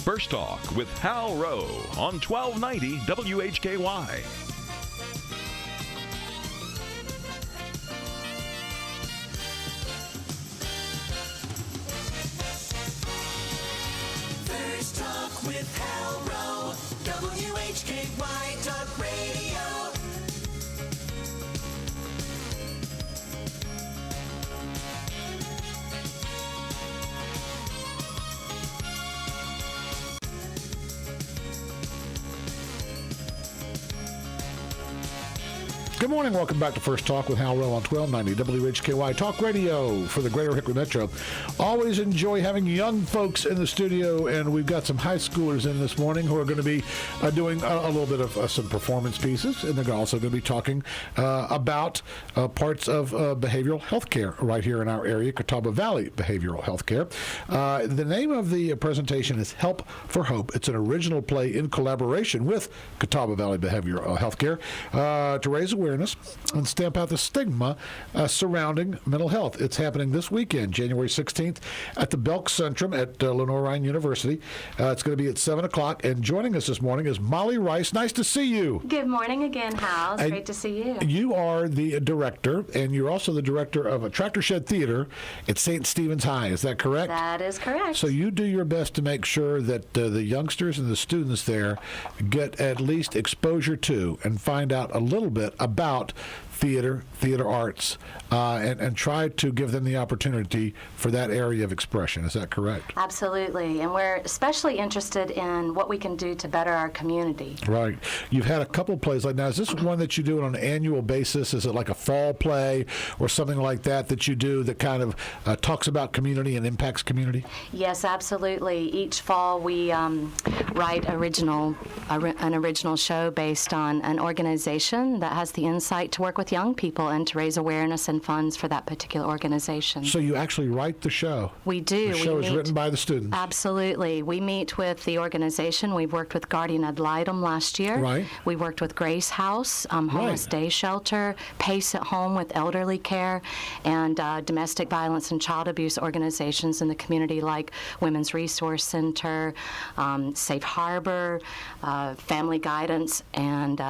First Talk with Hal Rowe on 1290 WHKY. First Talk with Hal Rowe, WHKY Talk Radio. Good morning. Welcome back to First Talk with Hal Rowe on 1290 WHKY Talk Radio for the Greater Hickory Metro. Always enjoy having young folks in the studio, and we've got some high schoolers in this morning who are going to be doing a little bit of some performance pieces, and they're also going to be talking about parts of behavioral health care right here in our area, Catawba Valley Behavioral Health Care. The name of the presentation is Help for Hope. It's an original play in collaboration with Catawba Valley Behavioral Health Care to raise awareness and stamp out the stigma surrounding mental health. It's happening this weekend, January 16th, at the Belk Centrum at Lenore Ryan University. It's going to be at 7 o'clock, and joining us this morning is Molly Rice. Nice to see you. Good morning again, Hal. It's great to see you. You are the director, and you're also the director of a Tractor Shed Theater at St. Stephen's High. Is that correct? That is correct. So you do your best to make sure that the youngsters and the students there get at least exposure to and find out a little bit about theater arts, and try to give them the opportunity for that area of expression. Is that correct? Absolutely. And we're especially interested in what we can do to better our community. Right. You've had a couple plays like now. Is this one that you do on an annual basis? Is it like a fall play or something like that you do that kind of talks about community and impacts community? Yes, absolutely. Each fall we write an original show based on an organization that has the insight to work with young people and to raise awareness and funds for that particular organization. So you actually write the show? We do. The show is written by the students? Absolutely. We meet with the organization. We've worked with Guardian Ad Litem last year. Right. We worked with Grace House, Homeless Day Shelter, Pace at Home with elderly care, and domestic violence and child abuse organizations in the community like Women's Resource Center, Safe Harbor, Family Guidance, and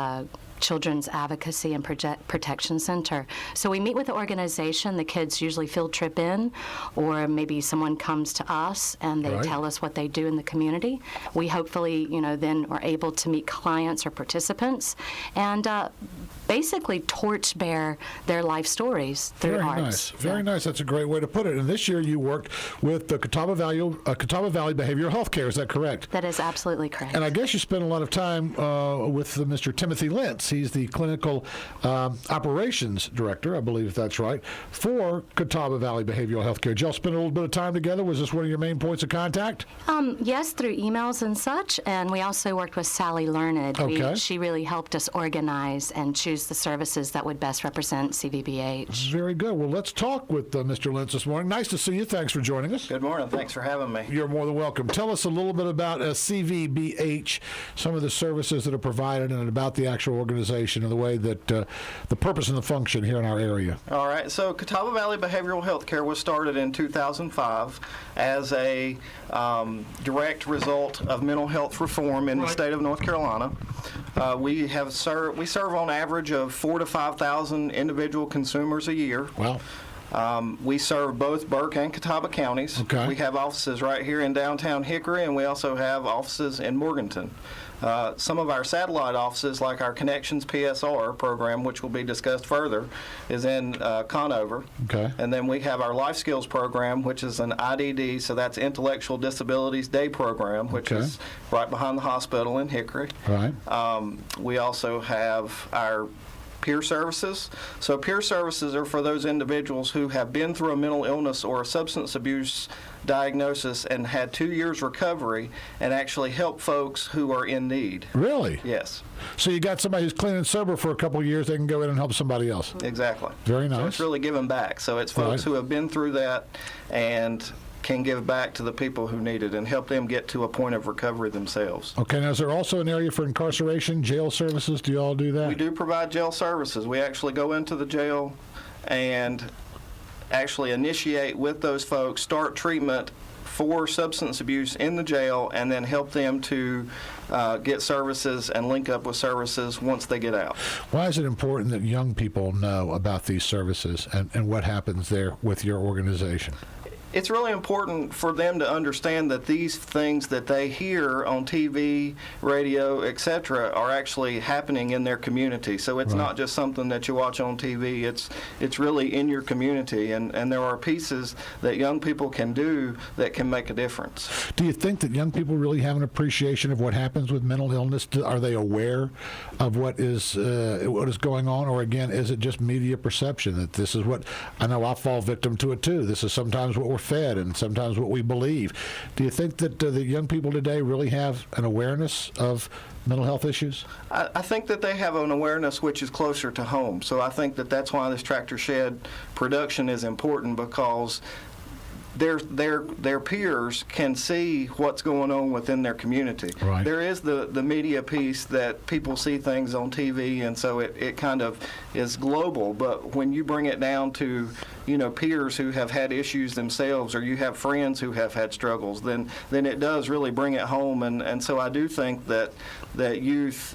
Children's Advocacy and Protection Center. So we meet with the organization. The kids usually field trip in, or maybe someone comes to us and they tell us what they do in the community. We hopefully, then are able to meet clients or participants and basically torch bear their life stories through arts. Very nice. That's a great way to put it. And this year you worked with the Catawba Valley Behavioral Health Care. Is that correct? That is absolutely correct. And I guess you spent a lot of time with Mr. Timothy Lentz. He's the clinical operations director, I believe that's right, for Catawba Valley Behavioral Health Care. Did y'all spend a little bit of time together? Was this one of your main points of contact? Yes, through emails and such. And we also worked with Sally Learned. Okay. She really helped us organize and choose the services that would best represent CVBH. Very good. Well, let's talk with Mr. Lentz this morning. Nice to see you. Thanks for joining us. Good morning. Thanks for having me. You're more than welcome. Tell us a little bit about CVBH, some of the services that are provided, and about the actual organization and the way that the purpose and the function here in our area. All right. So Catawba Valley Behavioral Health Care was started in 2005 as a direct result of mental health reform in the state of North Carolina. We serve on average of 4,000 to 5,000 individual consumers a year. Wow. We serve both Burke and Catawba counties. Okay. We have offices right here in downtown Hickory, and we also have offices in Morganton. Some of our satellite offices, like our Connections PSR program, which will be discussed further, is in Conover. Okay. And then we have our Life Skills program, which is an IDD, so that's Intellectual Disabilities Day program, which is right behind the hospital in Hickory. Right. We also have our peer services. So peer services are for those individuals who have been through a mental illness or a substance abuse diagnosis and had 2 years recovery, and actually help folks who are in need. Really? Yes. So you got somebody who's clean and sober for a couple of years, they can go in and help somebody else. Exactly. Very nice. So it's really giving back. So it's folks who have been through that and can give back to the people who need it and help them get to a point of recovery themselves. Okay, now is there also an area for incarceration, jail services? Do you all do that? We do provide jail services. We actually go into the jail and actually initiate with those folks, start treatment for substance abuse in the jail and then help them to get services and link up with services once they get out. Why is it important that young people know about these services and what happens there with your organization? It's really important for them to understand that these things that they hear on TV, radio, etc., are actually happening in their community. So it's not just something that you watch on TV. It's really in your community, and there are pieces that young people can do that can make a difference. Do you think that young people really have an appreciation of what happens with mental illness? Are they aware of what is going on, or again, is it just media perception that this is what I know? I fall victim to it too. This is sometimes what we're fed and sometimes what we believe. Do you think that the young people today really have an awareness of mental health issues? I think that they have an awareness which is closer to home. So I think that that's why this tractor shed production is important, because their peers can see what's going on within their community. Right. There is the media piece that people see things on TV, and so it kind of is global. But when you bring it down to peers who have had issues themselves, or you have friends who have had struggles, then it does really bring it home. And so I do think that youth,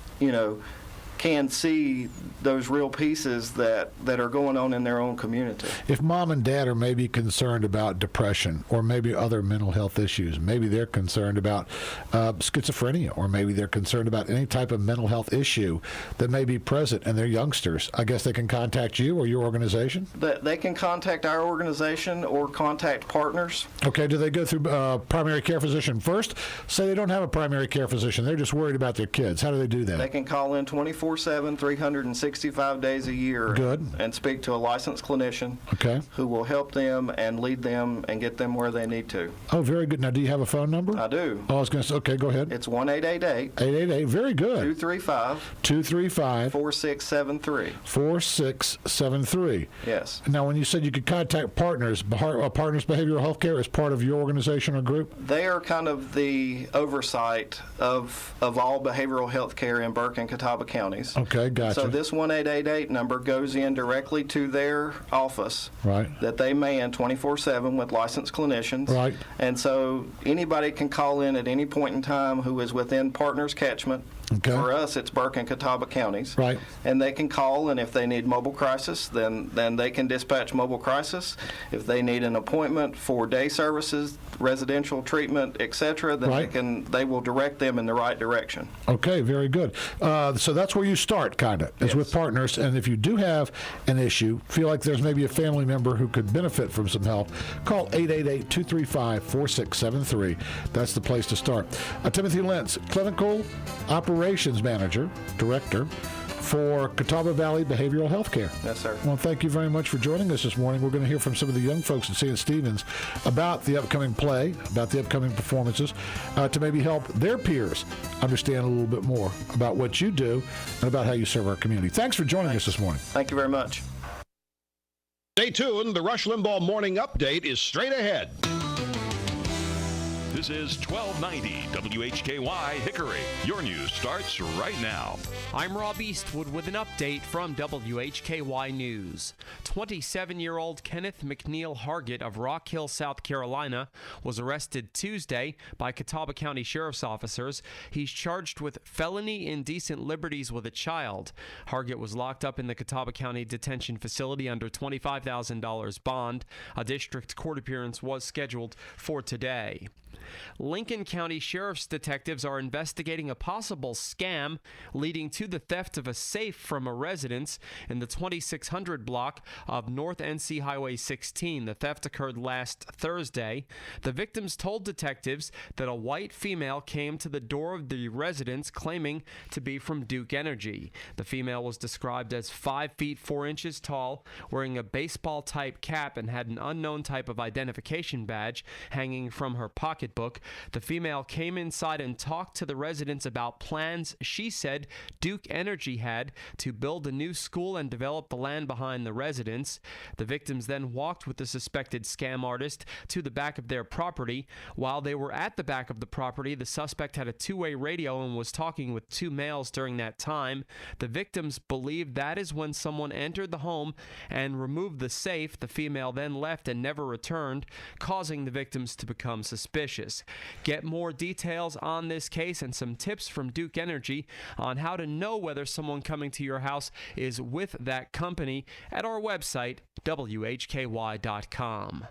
can see those real pieces that are going on in their own community. If mom and dad are maybe concerned about depression or maybe other mental health issues, maybe they're concerned about schizophrenia, or maybe they're concerned about any type of mental health issue that may be present in their youngsters, I guess they can contact you or your organization? They can contact our organization or contact partners. Okay, do they go through primary care physician first? Say they don't have a primary care physician, they're just worried about their kids. How do they do that? They can call in 24/7, 365 days a year. Good. And speak to a licensed clinician. Okay. Who will help them and lead them and get them where they need to. Oh, very good. Now, do you have a phone number? I do. Oh, I was going to say, okay, go ahead. It's 1-888. 888, very good. 235. 235. 4673. 4673. Yes. Now, when you said you could contact Partners, Partners Behavioral Healthcare is part of your organization or group? They are kind of the oversight of all behavioral health care in Burke and Catawba counties. Okay, gotcha. So this 1-888 number goes in directly to their office. Right. That they man 24/7 with licensed clinicians. Right. And so anybody can call in at any point in time who is within Partners catchment. Okay. For us, it's Burke and Catawba counties. Right. And they can call, and if they need mobile crisis, then they can dispatch mobile crisis. If they need an appointment for day services, residential treatment, etc., then Right. they will direct them in the right direction. Okay, very good. So that's where you start, kind of, is with Partners. And if you do have an issue, feel like there's maybe a family member who could benefit from some help, call 888-235-4673. That's the place to start. Timothy Lentz, clinical operations manager, director for Catawba Valley Behavioral Health Care. Yes, sir. Well, thank you very much for joining us this morning. We're going to hear from some of the young folks at St. Stephen's about the upcoming play, about the upcoming performances, to maybe help their peers understand a little bit more about what you do and about how you serve our community. Thanks for joining us this morning. Thank you very much. Stay tuned. The Rush Limbaugh Morning Update is straight ahead. This is 1290 WHKY Hickory. Your news starts right now. I'm Rob Eastwood with an update from WHKY News. 27-year-old Kenneth McNeil Hargett of Rock Hill, South Carolina, was arrested Tuesday by Catawba County Sheriff's officers. He's charged with felony indecent liberties with a child. Hargett was locked up in the Catawba County Detention Facility under $25,000 bond. A district court appearance was scheduled for today. Lincoln County Sheriff's detectives are investigating a possible scam leading to the theft of a safe from a residence in the 2600 block of North NC Highway 16. The theft occurred last Thursday. The victims told detectives that a white female came to the door of the residence claiming to be from Duke Energy. The female was described as 5 feet 4 inches tall, wearing a baseball-type cap, and had an unknown type of identification badge hanging from her pocket pocketbook. The female came inside and talked to the residents about plans she said Duke Energy had to build a new school and develop the land behind the residence. The victims then walked with the suspected scam artist to the back of their property. While they were at the back of the property, the suspect had a two-way radio and was talking with two males during that time. The victims believed that is when someone entered the home and removed the safe. The female then left and never returned, causing the victims to become suspicious. Get more details on this case and some tips from Duke Energy on how to know whether someone coming to your house is with that company at our website, WHKY.com.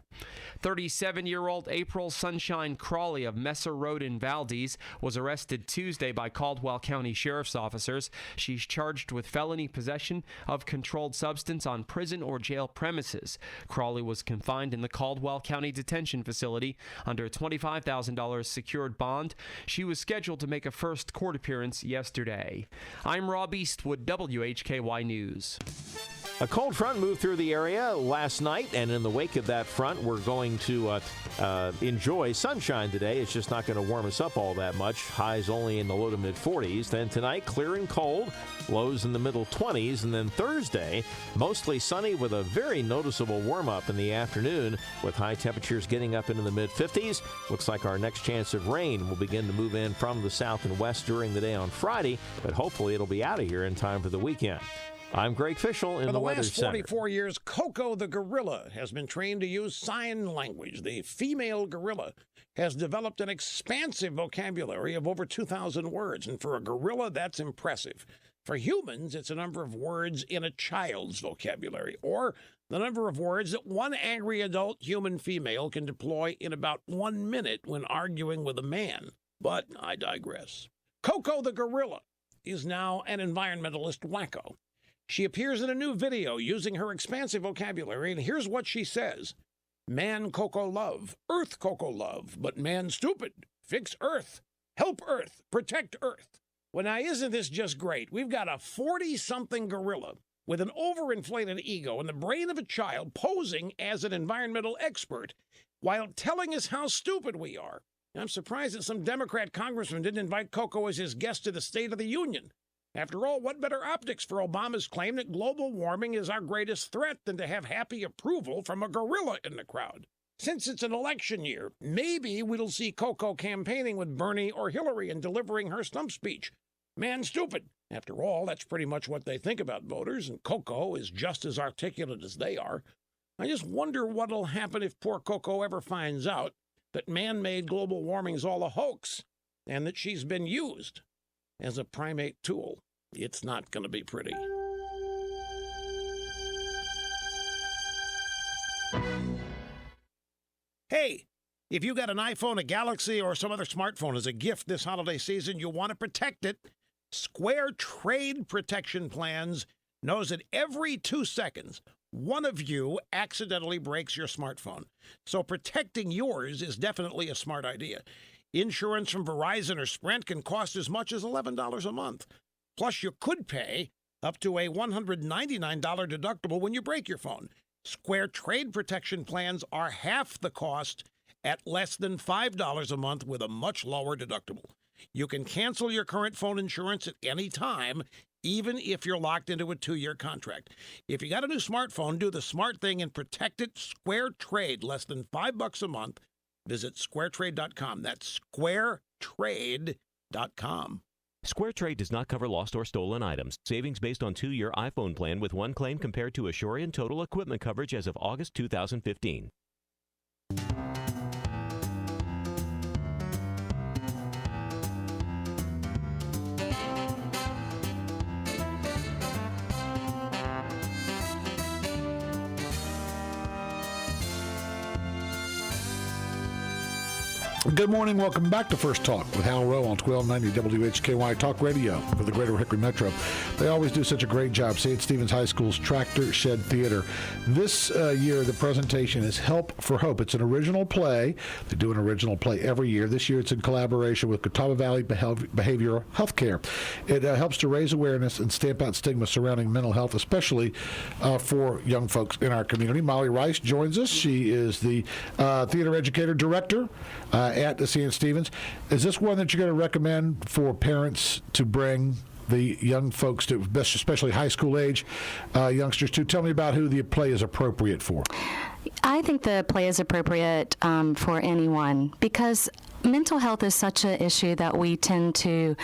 37-year-old April Sunshine Crawley of Messer Road in Valdez was arrested Tuesday by Caldwell County Sheriff's officers. She's charged with felony possession of controlled substance on prison or jail premises. Crawley was confined in the Caldwell County Detention Facility under a $25,000 secured bond. She was scheduled to make a first court appearance yesterday. I'm Rob Eastwood, WHKY News. A cold front moved through the area last night, and in the wake of that front, we're going to enjoy sunshine today. It's just not going to warm us up all that much. Highs only in the low to mid-40s. Then tonight, clear and cold, lows in the middle 20s. And then Thursday, mostly sunny with a very noticeable warm-up in the afternoon, with high temperatures getting up into the mid-50s. Looks like our next chance of rain will begin to move in from the south and west during the day on Friday, but hopefully it'll be out of here in time for the weekend. I'm Greg Fischel in the Weather Center. For the last 44 years, Coco the gorilla has been trained to use sign language. The female gorilla has developed an expansive vocabulary of over 2,000 words, and for a gorilla, that's impressive. For humans, it's a number of words in a child's vocabulary, or the number of words that one angry adult human female can deploy in about 1 minute when arguing with a man. But I digress. Coco the gorilla is now an environmentalist wacko. She appears in a new video using her expansive vocabulary, and here's what she says. Man Coco love, Earth Coco love, but man stupid. Fix Earth, help Earth, protect Earth. Well, now, isn't this just great? We've got a 40-something gorilla with an overinflated ego and the brain of a child posing as an environmental expert while telling us how stupid we are. I'm surprised that some Democrat congressman didn't invite Coco as his guest to the State of the Union. After all, what better optics for Obama's claim that global warming is our greatest threat than to have happy approval from a gorilla in the crowd? Since it's an election year, maybe we'll see Coco campaigning with Bernie or Hillary and delivering her stump speech. Man stupid. After all, that's pretty much what they think about voters, and Coco is just as articulate as they are. I just wonder what'll happen if poor Coco ever finds out that man-made global warming's all a hoax and that she's been used as a primate tool. It's not going to be pretty. Hey, if you got an iPhone, a Galaxy, or some other smartphone as a gift this holiday season, you want to protect it. Square Trade Protection Plans knows that every 2 seconds, one of you accidentally breaks your smartphone. So protecting yours is definitely a smart idea. Insurance from Verizon or Sprint can cost as much as $11 a month. Plus, you could pay up to a $199 deductible when you break your phone. Square Trade Protection Plans are half the cost at less than $5 a month with a much lower deductible. You can cancel your current phone insurance at any time, even if you're locked into a 2-year contract. If you got a new smartphone, do the smart thing and protect it. Square Trade, less than $5 a month. Visit squaretrade.com. That's squaretrade.com. SquareTrade does not cover lost or stolen items. Savings based on 2-year iPhone plan with one claim compared to Asurion total equipment coverage as of August 2015. Good morning. Welcome back to First Talk with Hal Rowe on 1290 WHKY Talk Radio for the Greater Hickory Metro. They always do such a great job. St. Stephen's High School's Tractor Shed Theater. This year, the presentation is Help for Hope. It's an original play. They do an original play every year. This year, it's in collaboration with Catawba Valley Behavioral Health Care. It helps to raise awareness and stamp out stigma surrounding mental health, especially for young folks in our community. Molly Rice joins us. She is the theater educator director at the St. Stephen's. Is this one that you're going to recommend for parents to bring the young folks, to, especially high school age youngsters, to? Tell me about who the play is appropriate for. I think the play is appropriate for anyone, because mental health is such an issue that we tend to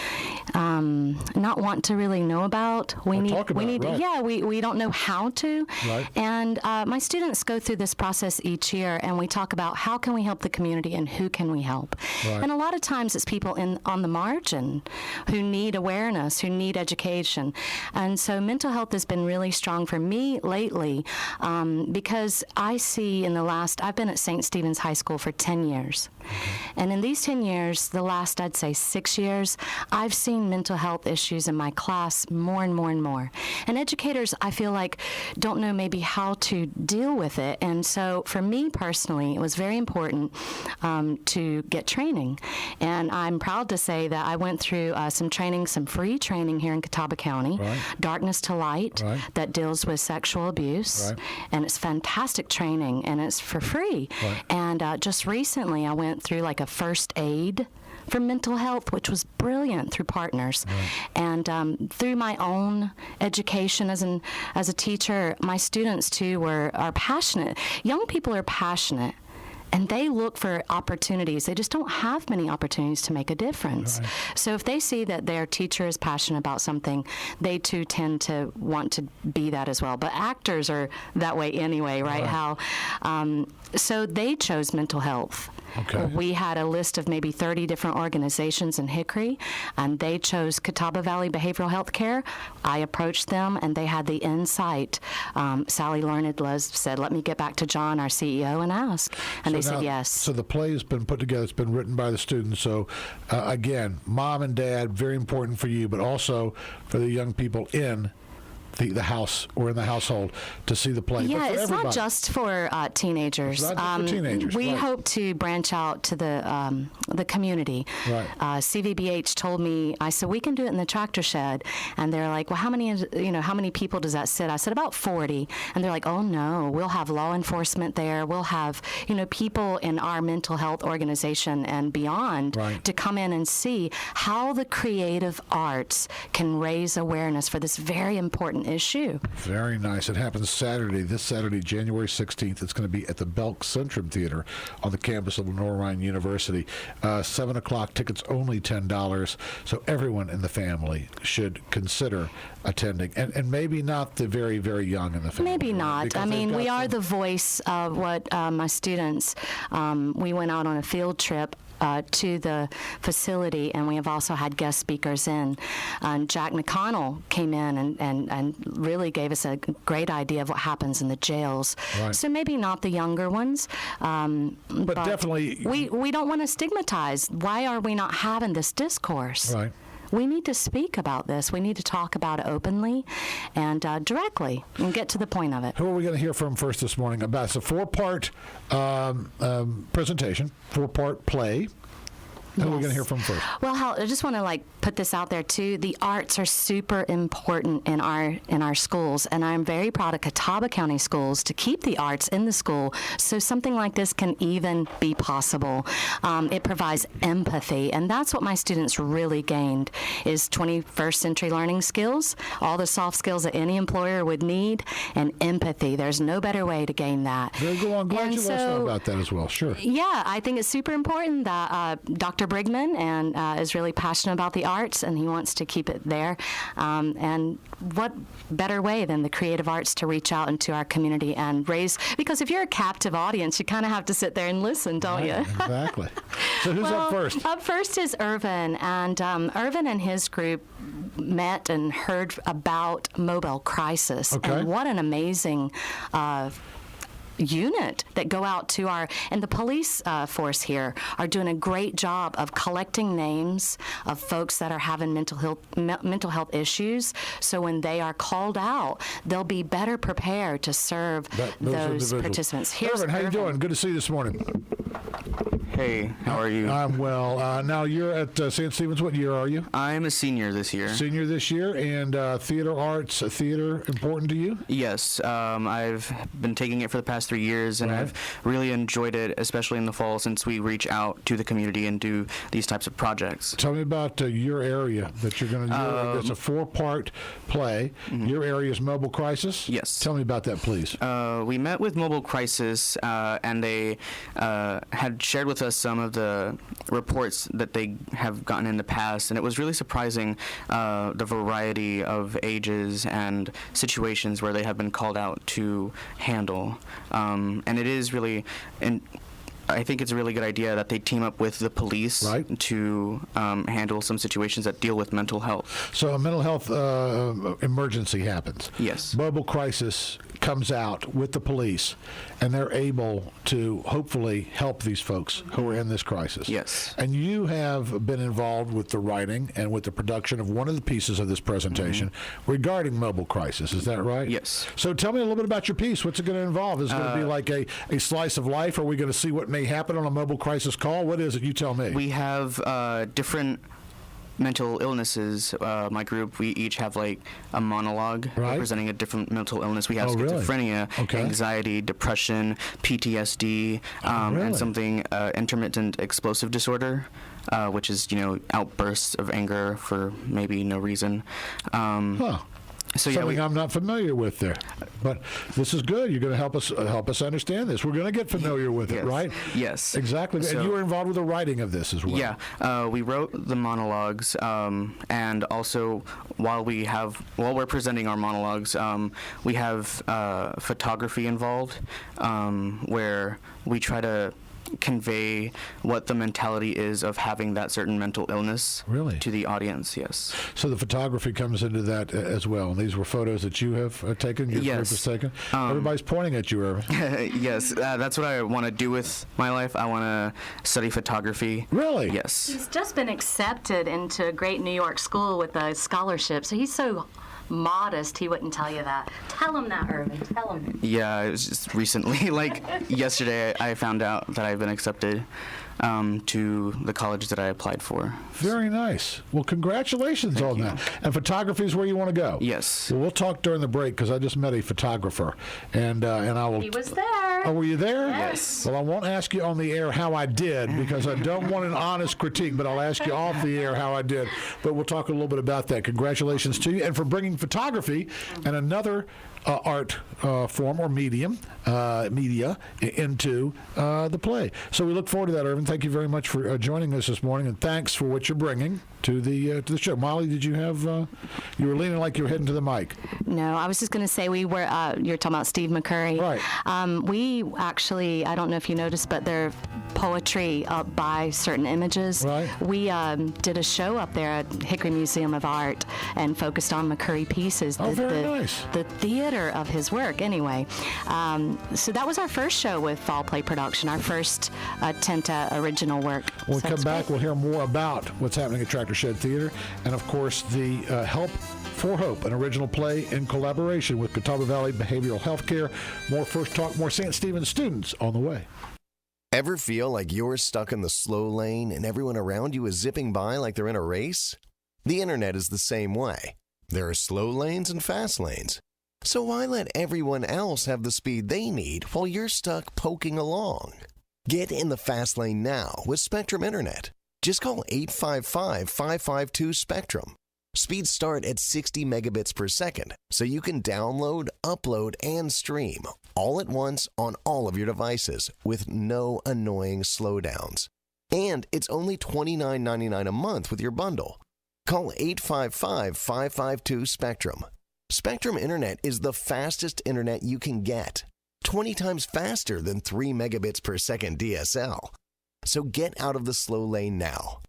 not want to really know about. We don't know how to. Right. And my students go through this process each year, and we talk about how can we help the community and who can we help. Right. And a lot of times it's people on the margin who need awareness, who need education. And so mental health has been really strong for me lately, because I see I've been at St. Stephen's High School for 10 years. And in these 10 years, the last, I'd say 6 years, I've seen mental health issues in my class more and more and more. And educators, I feel like, don't know maybe how to deal with it. And so for me personally, it was very important to get training. And I'm proud to say that I went through some training, some free training here in Catawba County, Right. Darkness to Light, Right. that deals with sexual abuse. Right. And it's fantastic training, and it's for free. Right. And just recently, I went through like a first aid for mental health, which was brilliant, through partners. Right. And through my own education as a teacher, my students too are passionate. Young people are passionate, and they look for opportunities. They just don't have many opportunities to make a difference. Right. So if they see that their teacher is passionate about something, they too tend to want to be that as well. But actors are that way anyway, right? How? So they chose mental health. Okay. We had a list of maybe 30 different organizations in Hickory, and they chose Catawba Valley Behavioral Health Care. I approached them, and they had the insight. Sally Learned said, let me get back to John, our CEO, and ask. And they said yes. So the play has been put together. It's been written by the students. So, again, mom and dad, very important for you, but also for the young people in the house or in the household to see the play. Yeah, it's everybody. not just for teenagers. It's not just for teenagers. We right. hope to branch out to the community. Right. CVBH told me, I said, we can do it in the tractor shed. And they're like, well, how many people does that sit? I said, about 40. And they're like, oh no, we'll have law enforcement there. We'll have, people in our mental health organization and beyond Right. to come in and see how the creative arts can raise awareness for this very important issue. Very nice. It happens this Saturday, January 16th. It's going to be at the Belk Centrum Theater on the campus of Lenore Ryan University. 7 o'clock, tickets only $10. So everyone in the family should consider attending. And maybe not the very, very young in the family. Maybe not. Because I mean, we are some- the voice of what my students, we went out on a field trip to the facility, and we have also had guest speakers in. Jack McConnell came in and really gave us a great idea of what happens in the jails. Right. So maybe not the younger ones, but definitely we don't want to stigmatize. Why are we not having this discourse? Right. We need to speak about this. We need to talk about it openly and directly and get to the point of it. Who are we going to hear from first this morning? It's a 4-part presentation, 4-part play. Who are we going to hear from first? Well, Hal, I just want to put this out there too. The arts are super important in our schools, and I'm very proud of Catawba County schools to keep the arts in the school, so something like this can even be possible. It provides empathy, and that's what my students really gained: is 21st century learning skills, all the soft skills that any employer would need, and empathy. There's no better way to gain that. Very good. I'm glad And you let us know about that as well. Sure. Yeah, I think it's super important that Dr. Brigman is really passionate about the arts, and he wants to keep it there. And what better way than the creative arts to reach out into our community and raise, because if you're a captive audience, you kind of have to sit there and listen, don't you? Exactly. So who's up first? Up first is Irvin, and Irvin and his group met and heard about mobile crisis. Okay. And what an amazing unit that go out to and the police force here are doing a great job of collecting names of folks that are having mental health issues. So when they are called out, they'll be better prepared to serve those participants. Irvin, how you doing? Good to see you this morning. Hey, how are you? I'm well. Now, you're at St. Stephen's. What year are you? I'm a senior this year. Senior this year, and theater arts, theater important to you? Yes. I've been taking it for the past 3 years, and I've really enjoyed it, especially in the fall, since we reach out to the community and do these types of projects. Tell me about your area that you're going to do. It's a 4-part play. Mm-hmm. Your area is Mobile Crisis? Yes. Tell me about that, please. We met with Mobile Crisis, and they had shared with us some of the reports that they have gotten in the past, and it was really surprising the variety of ages and situations where they have been called out to handle. And it is really, I think it's a really good idea that they team up with the police to handle some situations that deal with mental health. So a mental health emergency happens. Yes. Mobile Crisis comes out with the police, and they're able to hopefully help these folks who are in this crisis. Yes. And you have been involved with the writing and with the production of one of the pieces of this presentation regarding Mobile Crisis. Is that right? Yes. So tell me a little bit about your piece. What's it going to involve? Is it going to be like a slice of life? Are we going to see what may happen on a mobile crisis call? What is it? You tell me. We have different mental illnesses. My group, we each have like a monologue representing a different mental illness. We have schizophrenia, anxiety, depression, PTSD, and something intermittent explosive disorder, which is, outbursts of anger for maybe no reason. So something I'm not familiar with there, but this is good. You're going to help us understand this. We're going to get familiar with it, right? Yes, exactly. So, and you were involved with the writing of this as well. Yeah, we wrote the monologues, and also while we're presenting our monologues, we have photography involved, where we try to convey what the mentality is of having that certain mental illness to the audience. Yes. So the photography comes into that as well. And these were photos that you have taken. Your group has taken. Everybody's pointing at you, Irvin. Yes, that's what I want to do with my life. I want to study photography. Really? Yes. He's just been accepted into a great New York school with a scholarship, so he's so modest he wouldn't tell you that. Tell him that, Irvin. Tell him. Yeah, it was just recently, like yesterday, I found out that I've been accepted to the college that I applied for. Very nice. Well, congratulations on that. And photography is where you want to go. Yes. Well, we'll talk during the break because I just met a photographer, and I will. He was there. Oh, were you there? Yes. Well, I won't ask you on the air how I did because I don't want an honest critique, but I'll ask you off the air how I did. But we'll talk a little bit about that. Congratulations to you, and for bringing photography and another art form or media into the play. So we look forward to that, Irvin. Thank you very much for joining us this morning, and thanks for what you're bringing to the show. Molly, did you have? You were leaning like you were heading to the mic. No, I was just going to say we were. You're talking about Steve McCurry, right? We actually, I don't know if you noticed, but their poetry up by certain images. Right. We did a show up there at Hickory Museum of Art and focused on McCurry pieces. Oh, very nice. The theater of his work, anyway. So that was our first show with Fall Play Production, our first attempt at original work. When we come back, we'll hear more about what's happening at Tractor Shed Theater, and of course the Help for Hope, an original play in collaboration with Catawba Valley Behavioral Health Care. More First Talk, more St. Stephen's students on the way. Ever feel like you're stuck in the slow lane and everyone around you is zipping by like they're in a race? The internet is the same way. There are slow lanes and fast lanes. So why let everyone else have the speed they need while you're stuck poking along? Get in the fast lane now with Spectrum Internet. Just call 855-552-SPECTRUM. Speeds start at 60 megabits per second, so you can download, upload, and stream all at once on all of your devices with no annoying slowdowns. And it's only $29.99 a month with your bundle. Call 855-552-SPECTRUM. Spectrum Internet is the fastest internet you can get, 20 times faster than 3 megabits per second DSL. So get out of the slow lane now.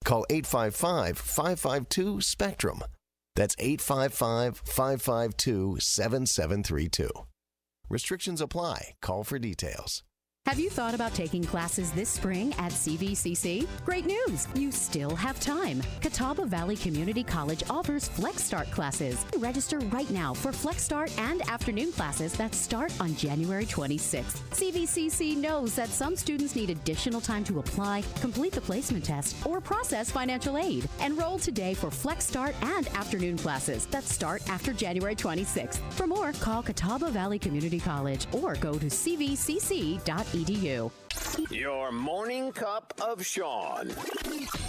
Call 855-552-SPECTRUM. That's 855-552-7732. Restrictions apply. Call for details. Have you thought about taking classes this spring at CVCC? Great news! You still have time. Catawba Valley Community College offers Flex Start classes. Register right now for Flex Start and afternoon classes that start on January 26th. CVCC knows that some students need additional time to apply, complete the placement test, or process financial aid. Enroll today for Flex Start and afternoon classes that start after January 26th. For more, call Catawba Valley Community College or go to cvcc.edu. Your morning cup of Sean.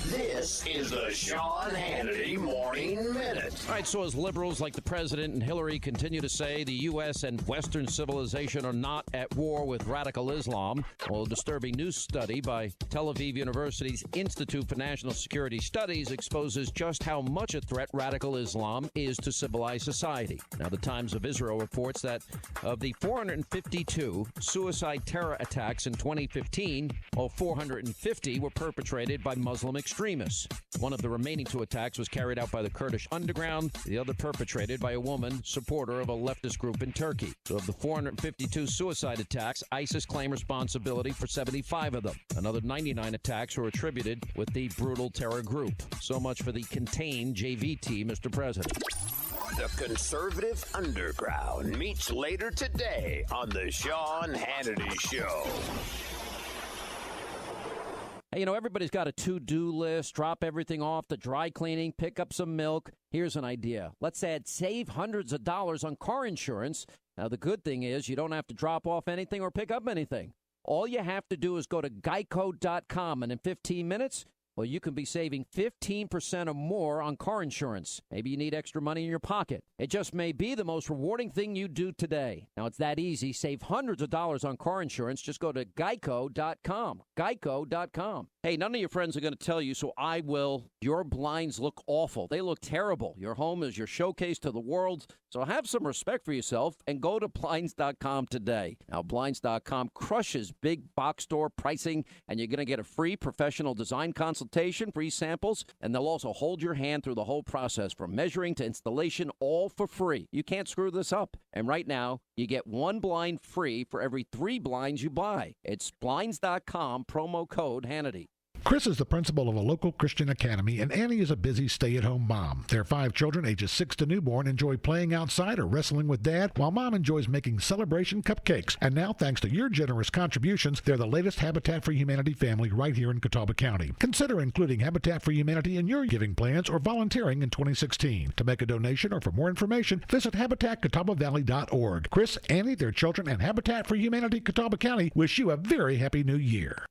This is the Sean Hannity Morning Minute. All right, so as liberals like the president and Hillary continue to say the U.S. and Western civilization are not at war with radical Islam, well, a disturbing new study by Tel Aviv University's Institute for National Security Studies exposes just how much a threat radical Islam is to civilized society. Now, the Times of Israel reports that of the 452 suicide terror attacks in 2015, 450 were perpetrated by Muslim extremists. One of the remaining 2 attacks was carried out by the Kurdish underground, the other perpetrated by a woman supporter of a leftist group in Turkey. So of the 452 suicide attacks, ISIS claimed responsibility for 75 of them. Another 99 attacks were attributed with the brutal terror group. So much for the contained JVT, Mr. President. The conservative underground meets later today on the Sean Hannity Show. Hey, everybody's got a to-do list. Drop everything off, the dry cleaning, pick up some milk. Here's an idea. Let's save hundreds of dollars on car insurance. Now, the good thing is you don't have to drop off anything or pick up anything. All you have to do is go to geico.com, and in 15 minutes, well, you can be saving 15% or more on car insurance. Maybe you need extra money in your pocket. It just may be the most rewarding thing you do today. Now, it's that easy. Save hundreds of dollars on car insurance. Just go to geico.com. Geico.com. Hey, none of your friends are going to tell you, so I will. Your blinds look awful. They look terrible. Your home is your showcase to the world. So have some respect for yourself and go to Blinds.com today. Now, Blinds.com crushes big box store pricing, and you're going to get a free professional design consultation, free samples, and they'll also hold your hand through the whole process from measuring to installation, all for free. You can't screw this up. And right now, you get 1 blind free for every 3 blinds you buy. It's Blinds.com, promo code Hannity. Chris is the principal of a local Christian academy, and Annie is a busy stay-at-home mom. Their 5 children, ages 6 to newborn, enjoy playing outside or wrestling with Dad, while Mom enjoys making celebration cupcakes. And now, thanks to your generous contributions, they're the latest Habitat for Humanity family right here in Catawba County. Consider including Habitat for Humanity in your giving plans or volunteering in 2016. To make a donation or for more information, visit HabitatCatawbaValley.org. Chris, Annie, their children, and Habitat for Humanity Catawba County wish you a very happy new year.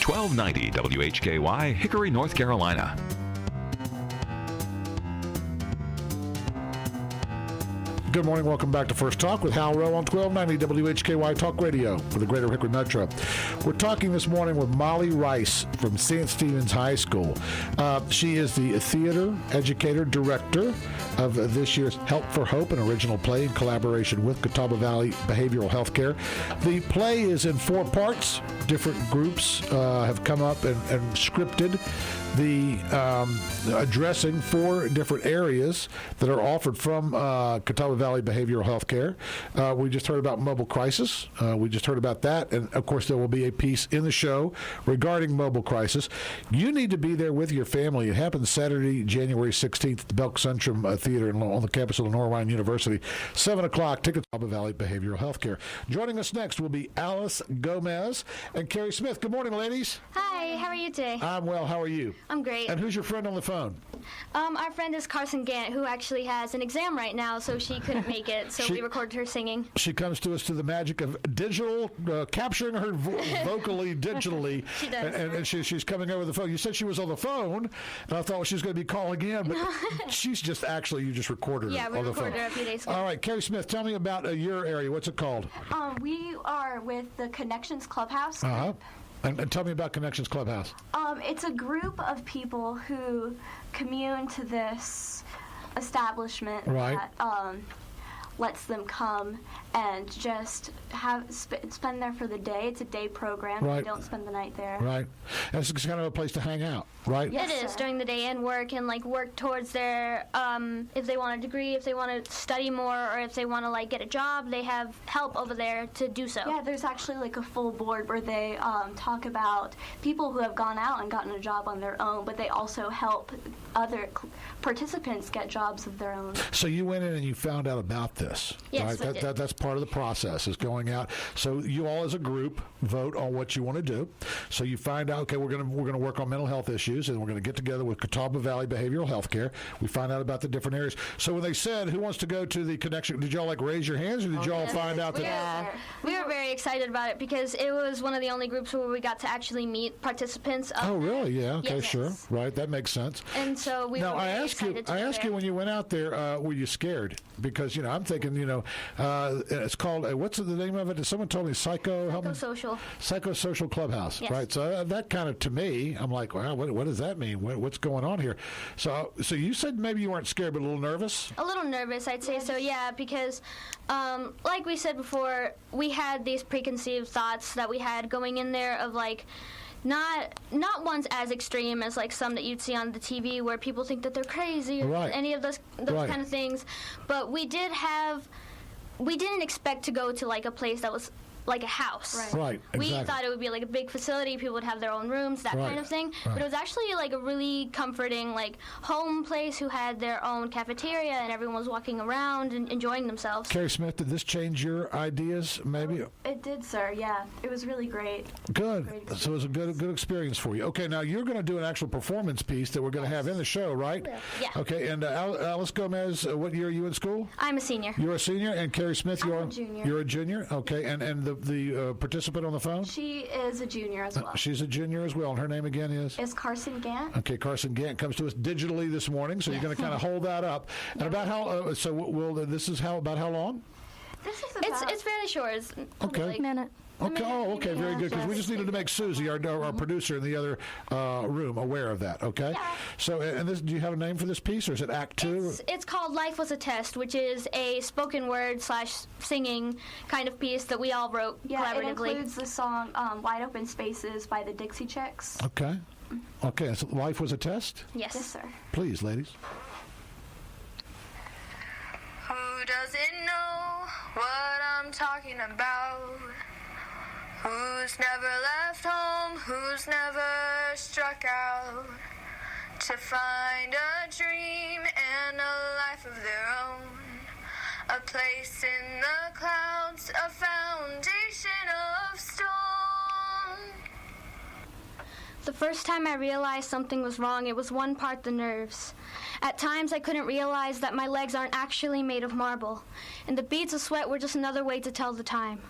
.1290 WHKY, Hickory, North Carolina. Good morning. Welcome back to First Talk with Hal Rowe on 1290 WHKY Talk Radio for the Greater Hickory Metro. We're talking this morning with Molly Rice from St. Stephen's High School. She is the theater educator director of this year's Help for Hope, an original play in collaboration with Catawba Valley Behavioral Healthcare. The play is in 4 parts. Different groups have come up and scripted the addressing 4 different areas that are offered from Catawba Valley Behavioral Healthcare. We just heard about mobile crisis. We just heard about that. And, of course, there will be a piece in the show regarding mobile crisis. You need to be there with your family. It happens Saturday, January 16th at the Belk Centrum Theater on the campus of Lenore Ryan University. 7 o'clock, tickets Catawba Valley Behavioral Healthcare. Joining us next will be Alice Gomez and Carrie Smith. Good morning, ladies. Hi, how are you today? I'm well. How are you? I'm great. And who's your friend on the phone? Our friend is Carson Gant, who actually has an exam right now, so she couldn't make it, so we recorded her singing. She comes to us through the magic of digital, capturing her vocally digitally. She does. And she's coming over the phone. You said she was on the phone, and I thought she was going to be calling in, but she's just actually, you just recorded her on the phone. Yeah, we recorded her a few days ago. All right, Carrie Smith, tell me about your area. What's it called? We are with the Connections Clubhouse. And tell me about Connections Clubhouse. It's a group of people who commune to this establishment that lets them come and just spend there for the day. It's a day program. Right. They don't spend the night there. Right. And it's kind of a place to hang out, right? Yes, it is during the day and work towards their, if they want a degree, if they want to study more, or if they want to get a job, they have help over there to do so. Yeah, there's actually a full board where they talk about people who have gone out and gotten a job on their own, but they also help other participants get jobs of their own. So you went in and you found out about this, yes, right? That's part of the process, is going out. So you all as a group vote on what you want to do. So you find out, okay, we're going to work on mental health issues, and we're going to get together with Catawba Valley Behavioral Health Care. We find out about the different areas. So when they said, who wants to go to the connection, did y'all raise your hands, or did y'all find out that? We were very excited about it because it was one of the only groups where we got to actually meet participants. Oh, really? Yeah. Okay, yes. sure. Right. That makes sense. And so we now, were very excited to I go asked there. you when you went out there, were you scared? Because, I'm thinking, it's called, what's the name of it? Someone told me Psychosocial Clubhouse, yes. right? So that kind of, to me, I'm like, wow, what does that mean? What's going on here? So you said maybe you weren't scared, but a little nervous? A little nervous, I'd say so, yeah, because like we said before, we had these preconceived thoughts that we had going in there of not ones as extreme as some that you'd see on the TV where people think that they're crazy or any of those kind of things, but we didn't expect to go to a place that was like a house. Right. We Exactly. thought it would be a big facility. People would have their own rooms, that kind of thing. But it was actually a really comforting home place who had their own cafeteria and everyone was walking around and enjoying themselves. Carrie Smith, did this change your ideas, maybe? It did, sir. Yeah, it was really great. Good. So it was a good experience for you. Okay, now you're going to do an actual performance piece that we're going to have in the show, right? Yeah. Okay, and Alice Gomez, what year are you in school? I'm a senior. You're a senior, and Carrie Smith, I'm a junior. You're a junior. Okay, and the participant on the phone? She is a junior as well. She's a junior as well, and her name again is? Is Carson Gant. Okay, Carson Gant comes to us digitally this morning, so you're going to kind of hold that up. And about how? About how long? This is about it's fairly short. It's Okay. a minute. Okay. Oh, okay. Very good. Because we just needed to make Susie, our producer in the other room, aware of that. Okay. Yeah. So, and this, do you have a name for this piece, or is it Act 2? It's called Life Was a Test, which is a spoken word / singing kind of piece that we all wrote collaboratively. It includes the song "Wide Open Spaces" by the Dixie Chicks. Okay. Okay. So, Life Was a Test. Yes. Yes, sir. Please, ladies. Who doesn't know what I'm talking about? Who's never left home? Who's never struck out to find a dream and a life of their own? A place in the clouds, a foundation of stone. The first time I realized something was wrong, it was one part the nerves. At times I couldn't realize that my legs aren't actually made of marble, and the beads of sweat were just another way to tell the time.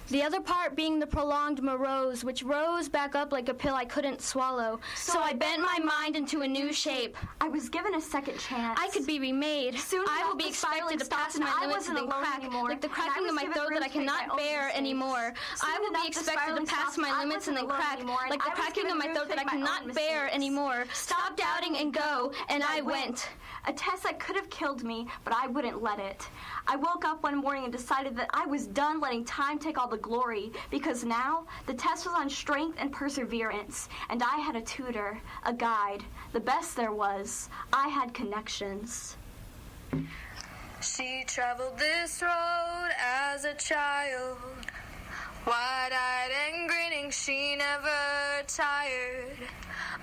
The other part being the prolonged morose, which rose back up like a pill I couldn't swallow. So I bent my mind into a new shape. I was given a second chance. I could be remade. Soon I will be expected to pass my limits and then crack, like the cracking of my throat that I cannot bear anymore. I will be expected to pass my limits and then crack, like the cracking of my throat that I cannot bear anymore. Stop doubting and go, and I went. A test that could have killed me, but I wouldn't let it. I woke up one morning and decided that I was done letting time take all the glory, because now the test was on strength and perseverance, and I had a tutor, a guide, the best there was. I had connections. She traveled this road as a child, wide-eyed and grinning, she never tired.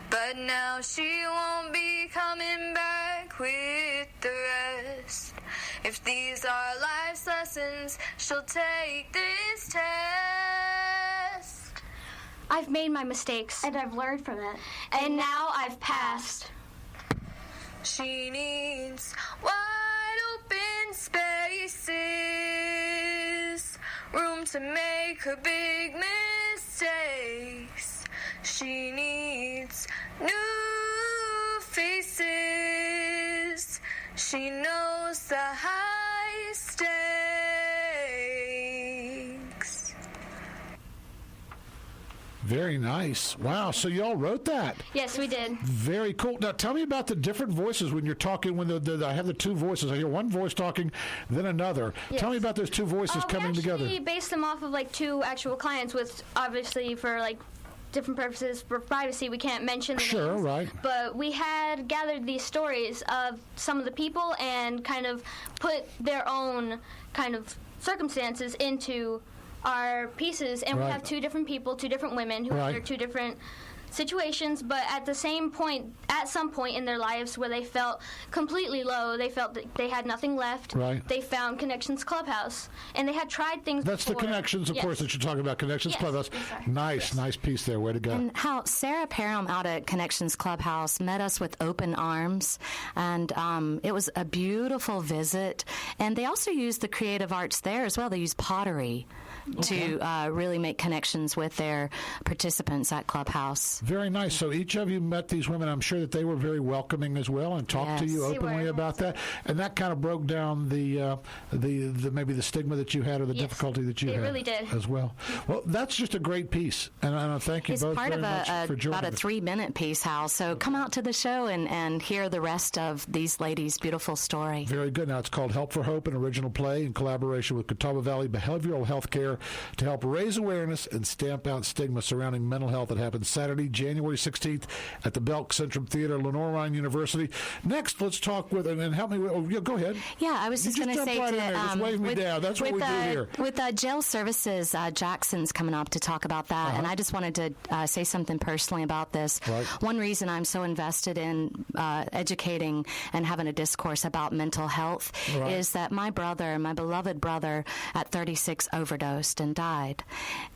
But now she won't be coming back with the rest. If these are life's lessons, she'll take this test. I've made my mistakes. And I've learned from it. And now I've passed. She needs wide open spaces, room to make her big mistakes. She needs new faces. She knows the high stakes. Very nice. Wow. So y'all wrote that. Yes, we did. Very cool. Now, tell me about the different voices when you're talking. When I have the two voices, I hear one voice talking, then another. Yes. Tell me about those two voices coming together. We based them off of like two actual clients, with obviously for like different purposes for privacy, we can't mention the names. Right. But we had gathered these stories of some of the people and kind of put their own kind of circumstances into our pieces, and we have two different people, two different women who have their two different situations, but at some point in their lives where they felt completely low, they felt that they had nothing left. Right. They found Connections Clubhouse, and they had tried things That's before. the Connections, of course, that you're talking about. Connections Clubhouse. Nice piece there. Way to go. And how Sarah Parham out at Connections Clubhouse met us with open arms, and it was a beautiful visit. And they also used the creative arts there as well. They used pottery to really make connections with their participants at Clubhouse. Very nice. So each of you met these women. I'm sure that they were very welcoming as well and talked to you openly about that. And that kind of broke down the maybe the stigma that you had or the difficulty that you had. It really did. As well. Well, that's just a great piece. And I thank you It's both part very of much for joining about a 3-minute piece, Hal. So come out to the show and hear the rest of these ladies' beautiful story. Very good. Now, it's called Help for Hope, an original play in collaboration with Catawba Valley Behavioral Health Care to help raise awareness and stamp out stigma surrounding mental health. It happens Saturday, January 16th at the Belk Centrum Theater, Lenore Ryan University. Next, let's talk with, and help me, go ahead. Yeah, I was just going to say right just wave me down. That's what we do here. With jail services, Jackson's coming up to talk about that, and I just wanted to say something personally about this. Right. One reason I'm so invested in educating and having a discourse about mental health is that my beloved brother, at 36 overdosed and died.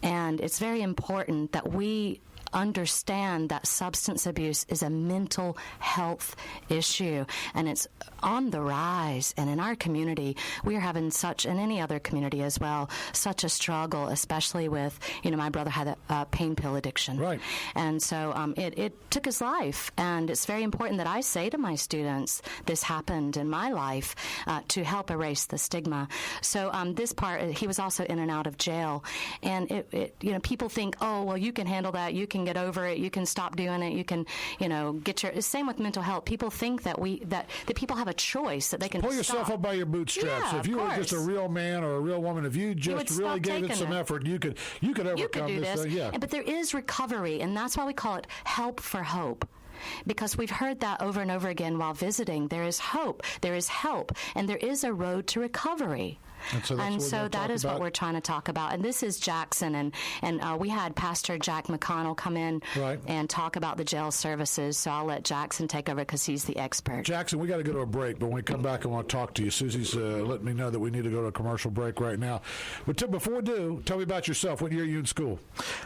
And it's very important that we understand that substance abuse is a mental health issue, and it's on the rise. And in our community, we are having such, and any other community as well, such a struggle, especially with, my brother had a pain pill addiction. Right. And so it took his life, and it's very important that I say to my students, this happened in my life, to help erase the stigma. So this part, he was also in and out of jail, and it people think, oh, well, you can handle that, you can get over it, you can stop doing it, you can, get your. Same with mental health. People think that people have a choice that they can pull yourself stop. up by your bootstraps. Yeah, if you were just a real man or a real woman, if you just really gave it some effort, you could overcome this thing. Yeah. But there is recovery, and that's why we call it Help for Hope. Because we've heard that over and over again while visiting. There is hope, there is help, and there is a road to recovery. And so that is what we're trying to talk about. And this is Jackson, and we had Pastor Jack McConnell come in and talk about the jail services. So I'll let Jackson take over because he's the expert. Jackson, we got to go to a break, but when we come back, I want to talk to you. Susie's letting me know that we need to go to a commercial break right now. But before we do, tell me about yourself. What year are you in school?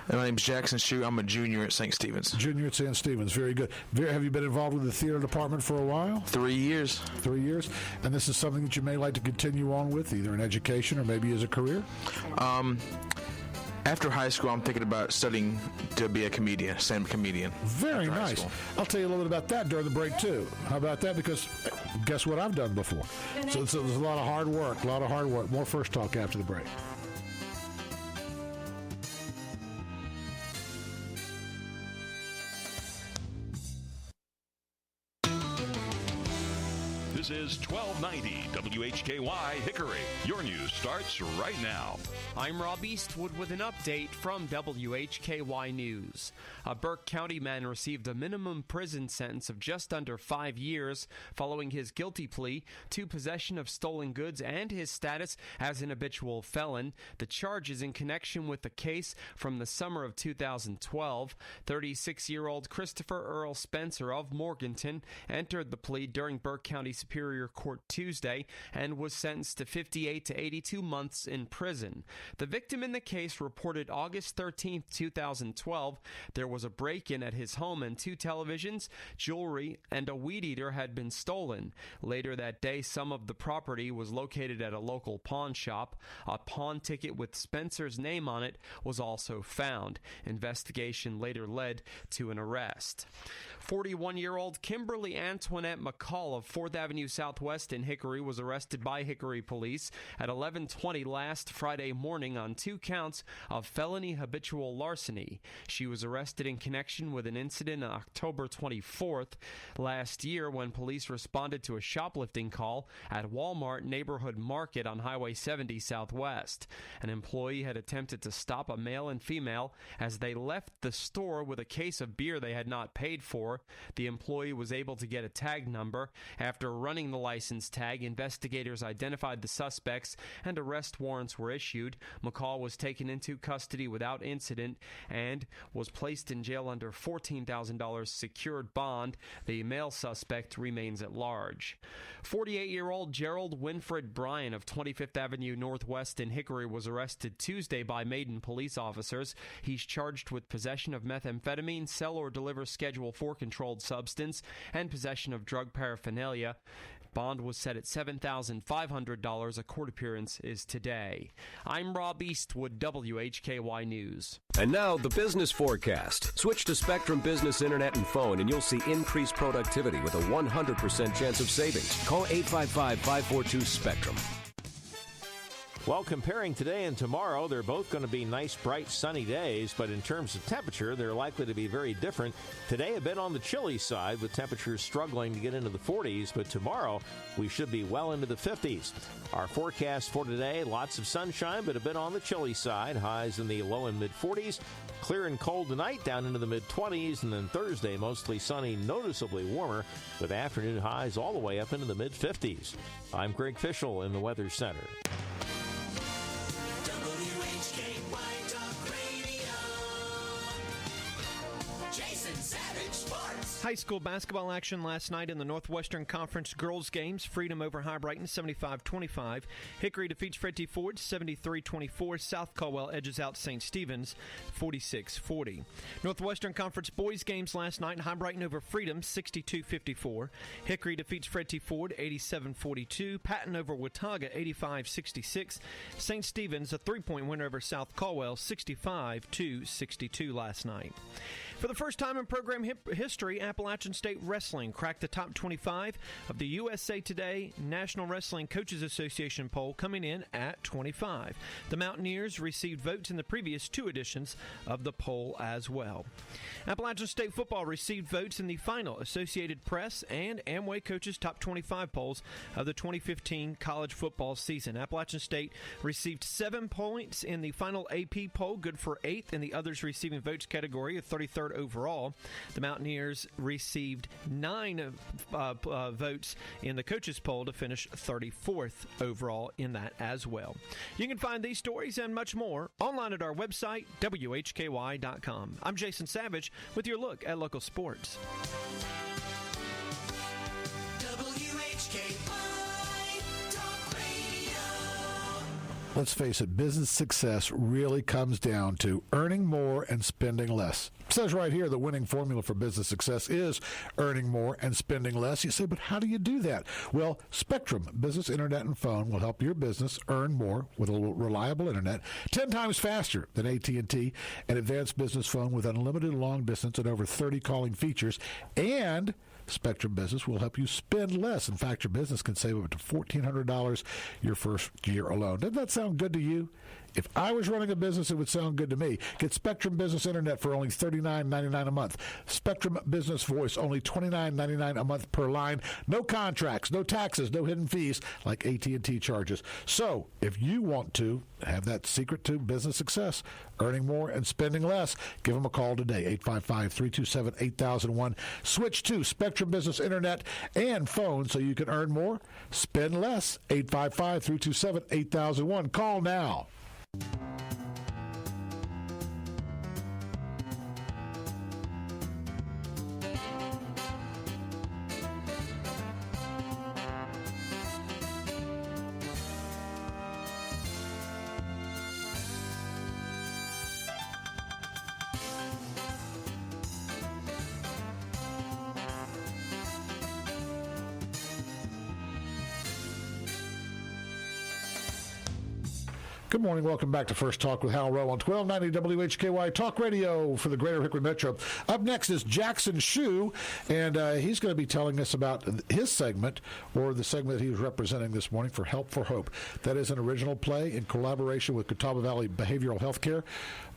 My name's Jackson Shue. I'm a junior at St. Stephen's. Junior at St. Stephen's. Very good. Have you been involved with the theater department for a while? 3 years. 3 years. And this is something that you may like to continue on with, either in education or maybe as a career? After high school, I'm thinking about studying to be a comedian, stand-up comedian. Very nice. I'll tell you a little bit about that during the break, too. How about that? Because guess what I've done before? So there's a lot of hard work, More First Talk after the break. This is 1290 WHKY Hickory. Your news starts right now. I'm Rob Eastwood with an update from WHKY News. A Burke County man received a minimum prison sentence of just under 5 years following his guilty plea to possession of stolen goods and his status as an habitual felon. The charge is in connection with the case from the summer of 2012. 36-year-old Christopher Earl Spencer of Morganton entered the plea during Burke County Superior Court Tuesday and was sentenced to 58 to 82 months in prison. The victim in the case reported August 13, 2012, there was a break-in at his home and 2 televisions, jewelry, and a weed eater had been stolen. Later that day, some of the property was located at a local pawn shop. A pawn ticket with Spencer's name on it was also found. Investigation later led to an arrest. 41-year-old Kimberly Antoinette McCall of 4th Avenue Avenue Southwest in Hickory was arrested by Hickory police at 11:20 last Friday morning on 2 counts of felony habitual larceny. She was arrested in connection with an incident on October 24th last year when police responded to a shoplifting call at Walmart Neighborhood Market on Highway 70 Southwest. An employee had attempted to stop a male and female as they left the store with a case of beer they had not paid for. The employee was able to get a tag number. After running the license tag, investigators identified the suspects and arrest warrants were issued. McCall was taken into custody without incident and was placed in jail under $14,000 secured bond. The male suspect remains at large. 48-year-old Gerald Winfred Bryan of 25th Avenue Northwest in Hickory was arrested Tuesday by Maiden police officers. He's charged with possession of methamphetamine, sell or deliver Schedule 4 controlled substance, and possession of drug paraphernalia. Bond was set at $7,500. A court appearance is today. I'm Rob Eastwood, WHKY News. And now the business forecast. Switch to Spectrum Business Internet and Phone and you'll see increased productivity with a 100% chance of savings. Call 855-542-SPECTRUM. Well, comparing today and tomorrow, they're both going to be nice, bright, sunny days, but in terms of temperature, they're likely to be very different. Today, a bit on the chilly side, with temperatures struggling to get into the 40s, but tomorrow, we should be well into the 50s. Our forecast for today, lots of sunshine, but a bit on the chilly side, highs in the low and mid-40s. Clear and cold tonight, down into the mid-20s, and then Thursday, mostly sunny, noticeably warmer, with afternoon highs all the way up into the mid-50s. I'm Greg Fischel in the Weather Center. WHKY Talk Radio. Jason Savage Sports. High school basketball action last night in the Northwestern Conference girls games. Freedom over High Brighton, 75-25. Hickory defeats Fred Ford, 73-24. South Caldwell edges out St. Stephen's, 46-40. Northwestern Conference boys games last night. High Brighton over Freedom, 62-54. Hickory defeats Fred Ford, 87-42. Patton over Watauga, 85-66. St. Stephen's, a 3-point winner over South Caldwell, 65-62 last night. For the first time in program history, Appalachian State Wrestling cracked the top 25 of the USA Today National Wrestling Coaches Association poll, coming in at 25. The Mountaineers received votes in the previous 2 editions of the poll as well. Appalachian State football received votes in the final Associated Press and Amway Coaches Top 25 polls of the 2015 college football season. Appalachian State received 7 points in the final AP poll, good for 8th in the others receiving votes category, a 33rd overall. The Mountaineers received 9 votes in the coaches poll to finish 34th overall in that as well. You can find these stories and much more online at our website, WHKY.com. I'm Jason Savage with your look at local sports. WHKY Talk Radio. Let's face it, business success really comes down to earning more and spending less. It says right here the winning formula for business success is earning more and spending less. You say, but how do you do that? Well, Spectrum Business Internet and Phone will help your business earn more with a reliable internet 10 times faster than AT&T, an advanced business phone with unlimited long distance and over 30 calling features, and Spectrum Business will help you spend less. In fact, your business can save up to $1,400 your first year alone. Doesn't that sound good to you? If I was running a business, it would sound good to me. Get Spectrum Business Internet for only $39.99 a month. Spectrum Business Voice, only $29.99 a month per line. No contracts, no taxes, no hidden fees like AT&T charges. So, if you want to have that secret to business success, earning more and spending less, give them a call today, 855-327-8001. Switch to Spectrum Business Internet and Phone so you can earn more, spend less, 855-327-8001. Call now. Good morning. Welcome back to First Talk with Hal Rowe on 1290 WHKY Talk Radio for the Greater Hickory Metro. Up next is Jackson Shue, and he's going to be telling us about his segment, or the segment that he was representing this morning for Help for Hope. That is an original play in collaboration with Catawba Valley Behavioral Health Care.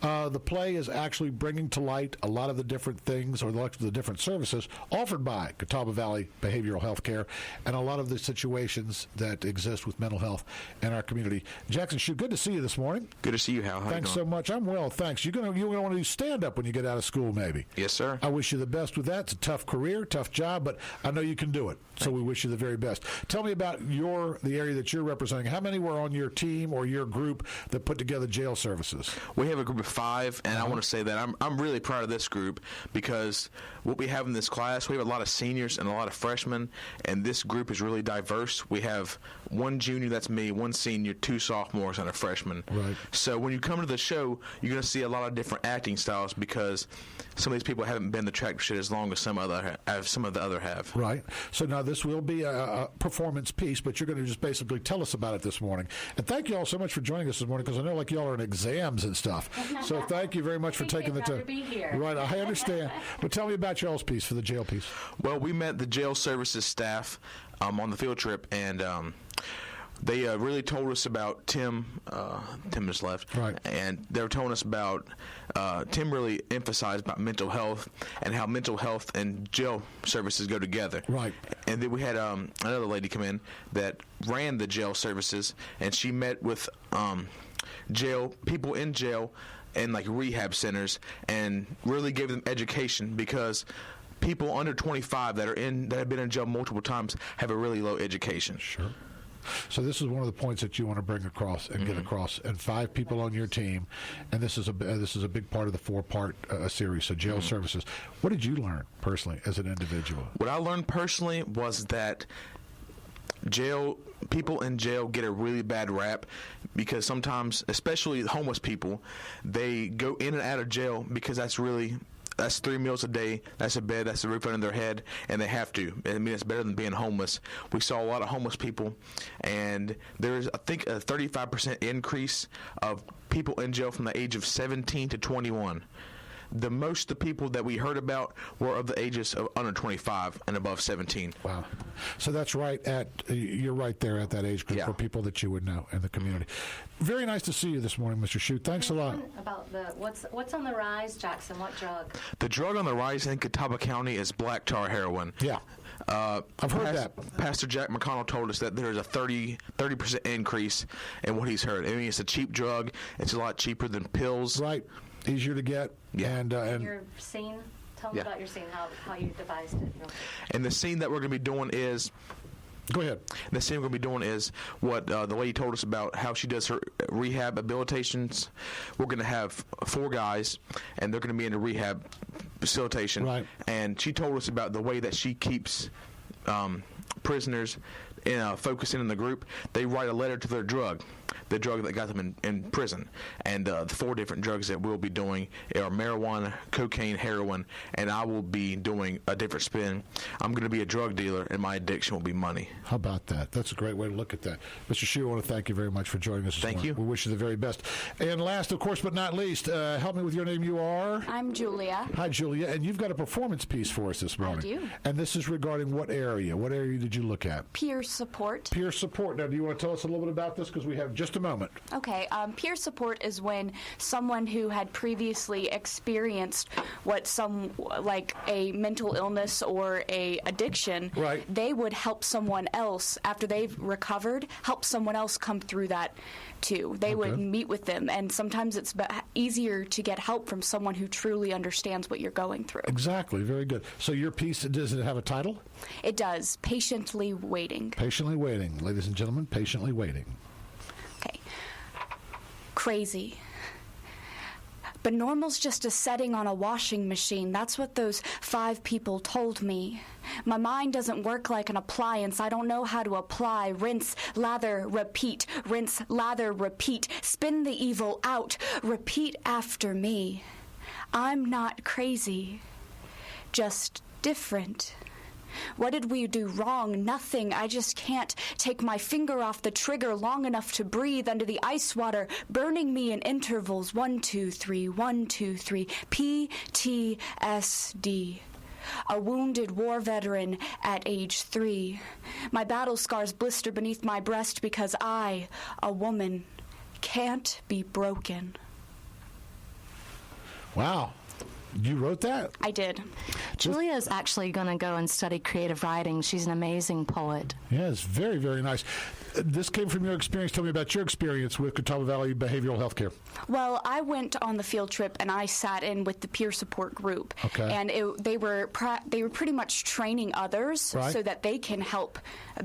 The play is actually bringing to light a lot of the different things, or the different services offered by Catawba Valley Behavioral Health Care, and a lot of the situations that exist with mental health in our community. Jackson Shue, good to see you this morning. Good to see you, Hal. How Thanks you so much. I'm well, thanks. You're gonna want to do stand-up when you get out of school, maybe. Yes, sir. I wish you the best with that. It's a tough career, tough job, but I know you can do it. So we wish you the very best. Tell me about the area that you're representing. How many were on your team or your group that put together jail services? We have a group of 5, and I want to say that I'm really proud of this group, because what we have in this class, we have a lot of seniors and a lot of freshmen, and this group is really diverse. We have 1 junior, that's me, 1 senior, 2 sophomores, and a freshman. Right. So when you come to the show, you're going to see a lot of different acting styles, because some of these people haven't been the track shit as long as some of the other have. Right. So now this will be a performance piece, but you're going to just basically tell us about it this morning. And thank you all so much for joining us this morning, because I know like y'all are in exams and stuff. So thank you very much for taking the time. Right, I understand. But tell me about y'all's piece for the jail piece. Well, we met the jail services staff on the field trip, and they really told us about Tim. Tim just left. Right. And they were telling us about, Tim really emphasized about mental health and how mental health and jail services go together. Right. And then we had another lady come in that ran the jail services, and she met with people in jail and like rehab centers, and really gave them education, because people under 25 that have been in jail multiple times have a really low education. Sure. So this is one of the points that you want to bring across and get across, and 5 people on your team, and this is a big part of the 4-part series. So jail services. What did you learn personally as an individual? What I learned personally was that people in jail get a really bad rap, because sometimes, especially homeless people, they go in and out of jail because that's 3 meals a day, that's a bed, that's a roof under their head, and they have to. I mean, it's better than being homeless. We saw a lot of homeless people, and there's, I think, a 35% increase of people in jail from the age of 17 to 21. The people that we heard about were of the ages of under 25 and above 17. Wow. So that's right you're right there at that age group for people that you would know in the community. Very nice to see you this morning, Mr. Shue. Thanks a lot. About what's on the rise, Jackson? What drug? The drug on the rise in Catawba County is black tar heroin. Yeah. I've heard that. Pastor Jack McConnell told us that there's a 30% increase in what he's heard. I mean, it's a cheap drug. It's a lot cheaper than pills. Right. Easier to get. Yeah. And your scene? Tell me about your scene, how you devised it. And the scene that we're going to be doing is... Go ahead. The scene we're going to be doing is what the lady told us about, how she does her rehab habilitations. We're going to have 4 guys, and they're going to be in a rehab facilitation. Right. And she told us about the way that she keeps prisoners focusing in the group. They write a letter to their drug, the drug that got them in prison. And the 4 different drugs that we'll be doing are marijuana, cocaine, heroin, and I will be doing a different spin. I'm going to be a drug dealer, and my addiction will be money. How about that? That's a great way to look at that. Mr. Shue, I want to thank you very much for joining us this morning. Thank you. We wish you the very best. And last, of course, but not least, help me with your name. You are? I'm Julia. Hi, Julia. And you've got a performance piece for us this morning. I do. And this is regarding what area? What area did you look at? Peer support. Peer support. Now, do you want to tell us a little bit about this? Because we have just a moment. Okay. Peer support is when someone who had previously experienced like a mental illness or a addiction, right, they would help someone else after they've recovered, help someone else come through that too. They would meet with them, and sometimes it's easier to get help from someone who truly understands what you're going through. Exactly. Very good. So your piece, does it have a title? It does. Patiently Waiting. Patiently Waiting. Ladies and gentlemen, Patiently Waiting. Okay. Crazy. But normal's just a setting on a washing machine. That's what those 5 people told me. My mind doesn't work like an appliance. I don't know how to apply. Rinse, lather, repeat. Rinse, lather, repeat. Spin the evil out. Repeat after me. I'm not crazy. Just different. What did we do wrong? Nothing. I just can't take my finger off the trigger long enough to breathe under the ice water, burning me in intervals. 1, 2, 3, 1, 2, 3. PTSD. A wounded war veteran at age 3. My battle scars blister beneath my breast because I, a woman, can't be broken. Wow. You wrote that? I did. Julia is actually going to go and study creative writing. She's an amazing poet. Yeah, it's very, very nice. This came from your experience. Tell me about your experience with Catawba Valley Behavioral Health Care. Well, I went on the field trip and I sat in with the peer support group. Okay. And they were pretty much training others so that they can help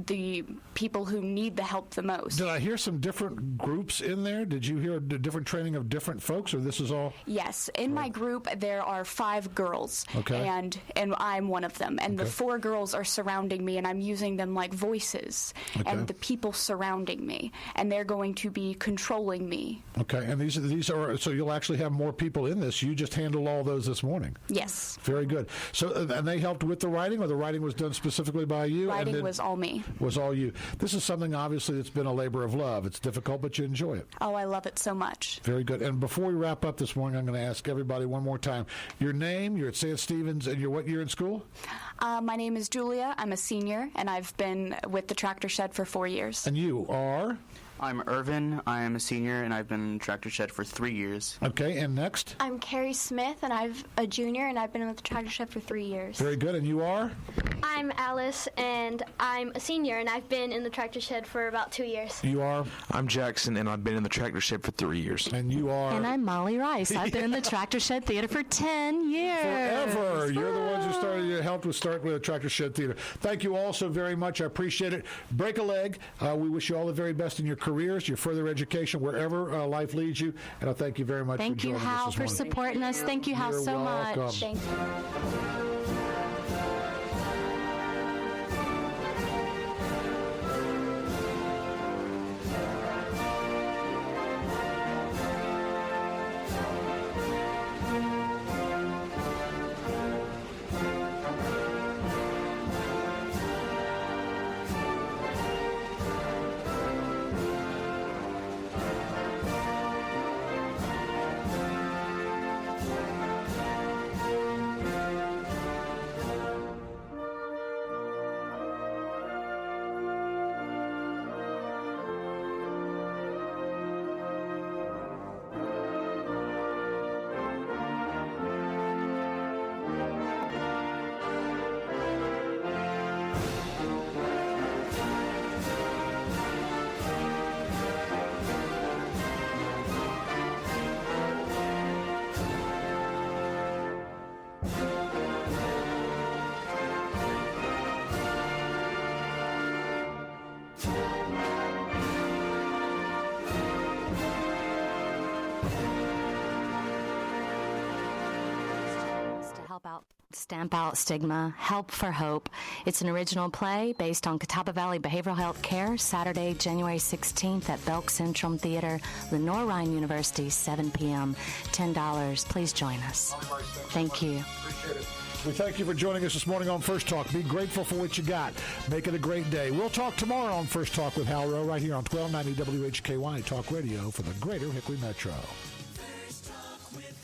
the people who need the help the most. Did I hear some different groups in there? Did you hear the different training of different folks, or this is all? Yes. In my group, there are 5 girls. Okay. And I'm one of them. And the 4 girls are surrounding me, and I'm using them like voices. Okay. And the people surrounding me, and they're going to be controlling me. Okay, and these are, so you'll actually have more people in this. You just handled all those this morning. Yes. Very good. So, and they helped with the writing, or the writing was done specifically by you? Writing was all me. Was all you. This is something, obviously, that's been a labor of love. It's difficult, but you enjoy it. Oh, I love it so much. Very good. And before we wrap up this morning, I'm going to ask everybody one more time. Your name, you're at St. Stephen's, and you're what year in school? My name is Julia. I'm a senior, and I've been with the Tractor Shed for 4 years. And you are? I'm Irvin. I am a senior, and I've been in Tractor Shed for 3 years. Okay, and next? I'm Carrie Smith, and I'm a junior, and I've been with the Tractor Shed for 3 years. Very good. And you are? I'm Alice, and I'm a senior, and I've been in the Tractor Shed for about 2 years. You are? I'm Jackson, and I've been in the Tractor Shed for 3 years. And you are? And I'm Molly Rice. I've been in the Tractor Shed Theater for 10 years. Forever. You're the ones who helped with start with Tractor Shed Theater. Thank you all so very much. I appreciate it. Break a leg. We wish you all the very best in your careers, your further education, wherever life leads you. And I thank you very much Thank for you, joining Hal, us for this morning. supporting us. Thank you, Hal, You're so welcome. much. Thank you. Stamp Out Stigma, Help for Hope. It's an original play based on Catawba Valley Behavioral Health Care, Saturday, January 16th at Belk Centrum Theater, Lenore Ryan University, 7 p.m., $10. Please join us. Thank you. Appreciate it. We thank you for joining us this morning on First Talk. Be grateful for what you got. Make it a great day. We'll talk tomorrow on First Talk with Hal Rowe right here on 1290 WHKY Talk Radio for the Greater Hickory Metro. First Talk with